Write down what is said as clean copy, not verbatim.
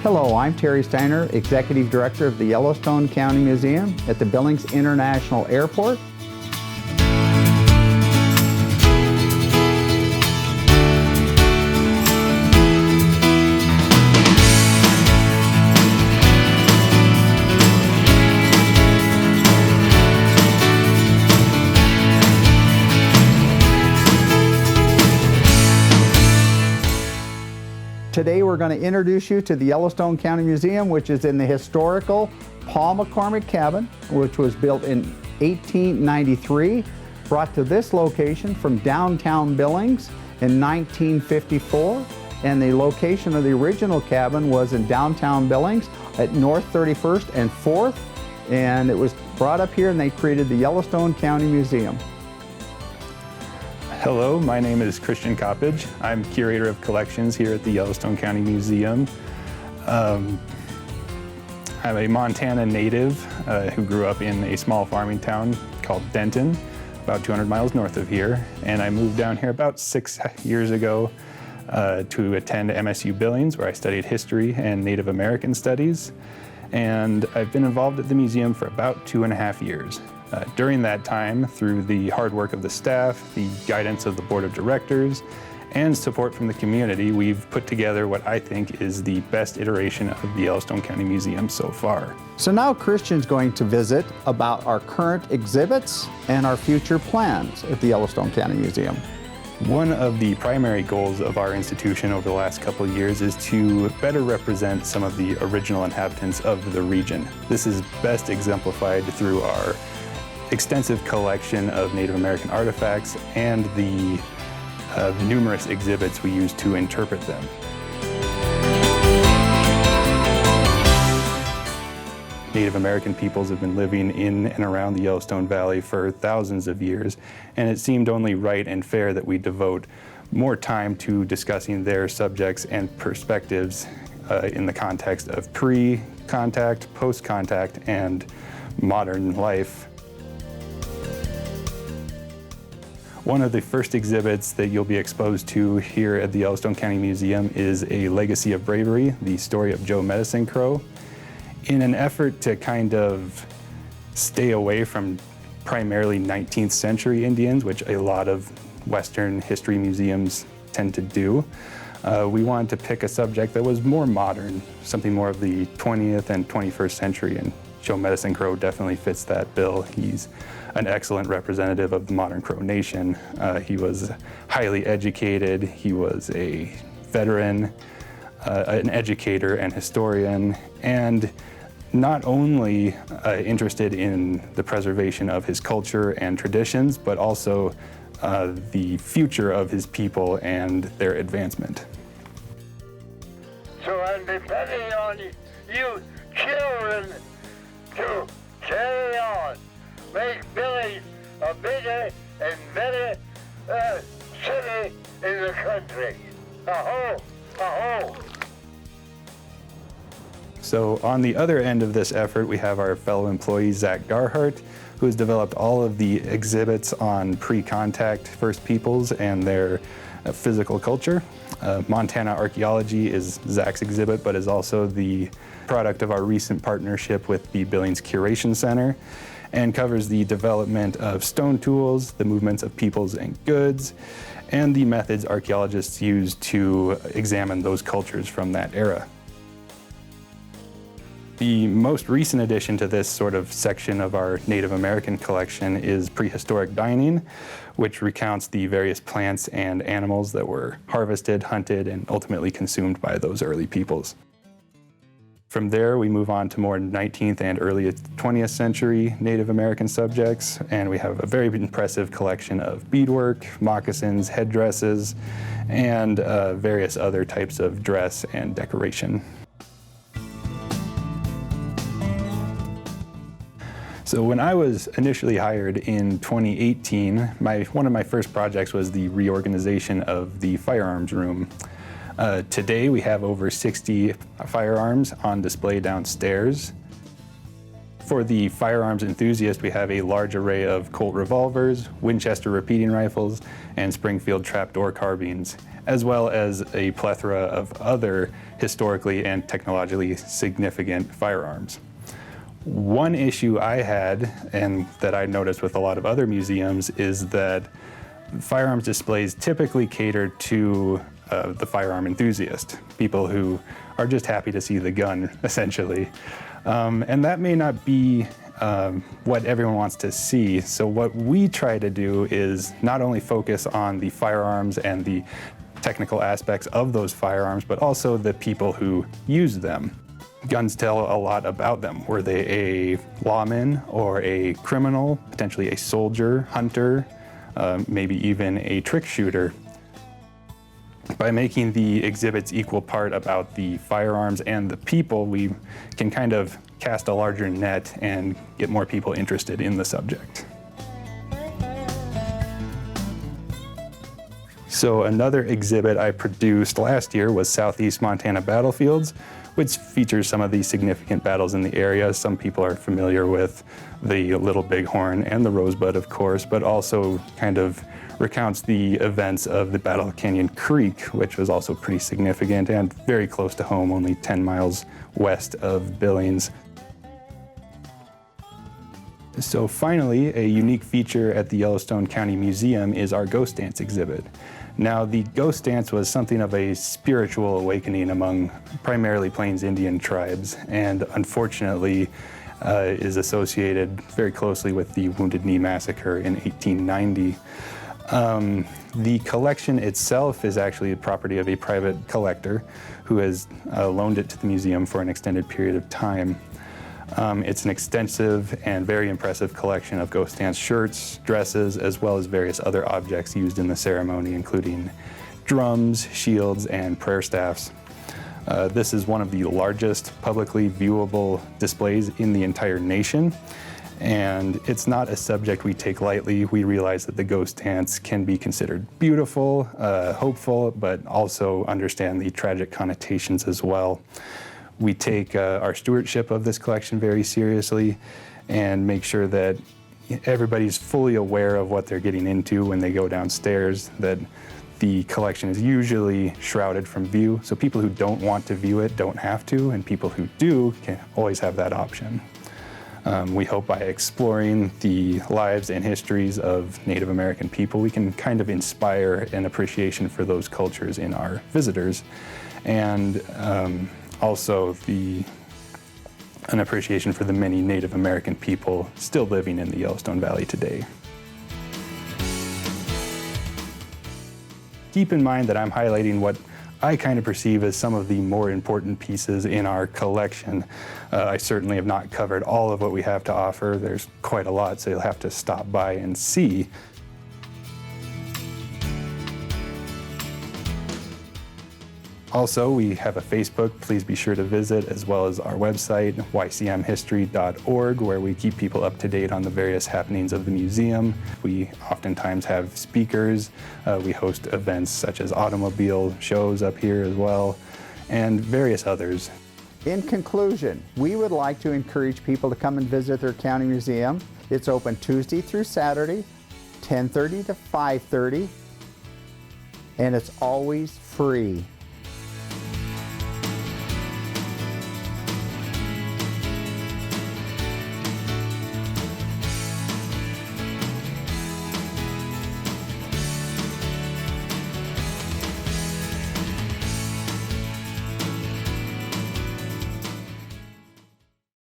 Hello, I'm Terry Steiner, Executive Director of the Yellowstone County Museum at the Billings International Airport. Today we're going to introduce you to the Yellowstone County Museum, which is in the historical Paul McCormick cabin, which was built in 1893, brought to this location from downtown Billings in 1954. And the location of the original cabin was in downtown Billings at North 31st and 4th. And it was brought up here and they created the Yellowstone County Museum. Hello, my name is Christian Coppage. I'm Curator of Collections here at the Yellowstone County Museum. I'm a Montana native who grew up in a small farming town called Denton, about 200 miles north of here. And I moved down here about 6 years ago to attend MSU Billings, where I studied history and Native American studies. And I've been involved at the museum for about 2.5 years. During that time, through the hard work of the staff, the guidance of the board of directors, and support from the community, we've put together what I think is the best iteration of the Yellowstone County Museum so far. So now Christian's going to visit about our current exhibits and our future plans at the Yellowstone County Museum. One of the primary goals of our institution over the last couple of years is to better represent some of the original inhabitants of the region. This is best exemplified through our extensive collection of Native American artifacts and the numerous exhibits we use to interpret them. Native American peoples have been living in and around the Yellowstone Valley for thousands of years, and it seemed only right and fair that we devote more time to discussing their subjects and perspectives in the context of pre-contact, post-contact, and modern life. One of the first exhibits that you'll be exposed to here at the Yellowstone County Museum is A Legacy of Bravery, the story of Joe Medicine Crow. In an effort to kind of stay away from primarily 19th century Indians, which a lot of Western history museums tend to do, we wanted to pick a subject that was more modern, something more of the 20th and 21st century, and Joe Medicine Crow definitely fits that bill. He's an excellent representative of the modern Crow Nation. He was highly educated, he was a veteran, an educator and historian, and not only interested in the preservation of his culture and traditions, but also the future of his people and their advancement. So I'm depending on you children to carry on. Make Billings a bigger and better city in the country. Aho, aho. So on the other end of this effort, we have our fellow employee, Zach Garhart, who has developed all of the exhibits on pre-contact First Peoples and their physical culture. Montana Archaeology is Zach's exhibit, but is also the product of our recent partnership with the Billings Curation Center, and covers the development of stone tools, the movements of peoples and goods, and the methods archaeologists use to examine those cultures from that era. The most recent addition to this sort of section of our Native American collection is Prehistoric Dining, which recounts the various plants and animals that were harvested, hunted, and ultimately consumed by those early peoples. From there, we move on to more 19th and early 20th century Native American subjects, and we have a very impressive collection of beadwork, moccasins, headdresses, and various other types of dress and decoration. So when I was initially hired in 2018, one of my first projects was the reorganization of the firearms room. Today we have over 60 firearms on display downstairs. For the firearms enthusiast, we have a large array of Colt revolvers, Winchester repeating rifles, and Springfield trapdoor carbines, as well as a plethora of other historically and technologically significant firearms. One issue I had, and that I noticed with a lot of other museums, is that firearms displays typically cater to the firearm enthusiast, people who are just happy to see the gun, essentially. And that may not be what everyone wants to see. So what we try to do is not only focus on the firearms and the technical aspects of those firearms, but also the people who use them. Guns tell a lot about them. Were they a lawman or a criminal, potentially a soldier, hunter, maybe even a trick shooter? By making the exhibits equal part about the firearms and the people, we can kind of cast a larger net and get more people interested in the subject. So another exhibit I produced last year was Southeast Montana Battlefields, which features some of the significant battles in the area. Some people are familiar with the Little Bighorn and the Rosebud, of course, but also kind of recounts the events of the Battle of Canyon Creek, which was also pretty significant and very close to home, only 10 miles west of Billings. So finally, a unique feature at the Yellowstone County Museum is our ghost dance exhibit. Now, the ghost dance was something of a spiritual awakening among primarily Plains Indian tribes, and unfortunately is associated very closely with the Wounded Knee Massacre in 1890. The collection itself is actually the property of a private collector who has loaned it to the museum for an extended period of time. It's an extensive and very impressive collection of ghost dance shirts, dresses, as well as various other objects used in the ceremony, including drums, shields, and prayer staffs. This is one of the largest publicly viewable displays in the entire nation. And it's not a subject we take lightly. We realize that the ghost dance can be considered beautiful, hopeful, but also understand the tragic connotations as well. We take our stewardship of this collection very seriously and make sure that everybody's fully aware of what they're getting into when they go downstairs, that the collection is usually shrouded from view, so people who don't want to view it don't have to, and people who do can always have that option. We hope by exploring the lives and histories of Native American people, we can kind of inspire an appreciation for those cultures in our visitors, and also an appreciation for the many Native American people still living in the Yellowstone Valley today. Keep in mind that I'm highlighting what I kind of perceive as some of the more important pieces in our collection. I certainly have not covered all of what we have to offer. There's quite a lot, so you'll have to stop by and see. Also, we have a Facebook, please be sure to visit, as well as our website, ycmhistory.org, where we keep people up to date on the various happenings of the museum. We oftentimes have speakers. We host events such as automobile shows up here as well, and various others. In conclusion, we would like to encourage people to come and visit their county museum. It's open Tuesday through Saturday, 10:30 to 5:30, and it's always free.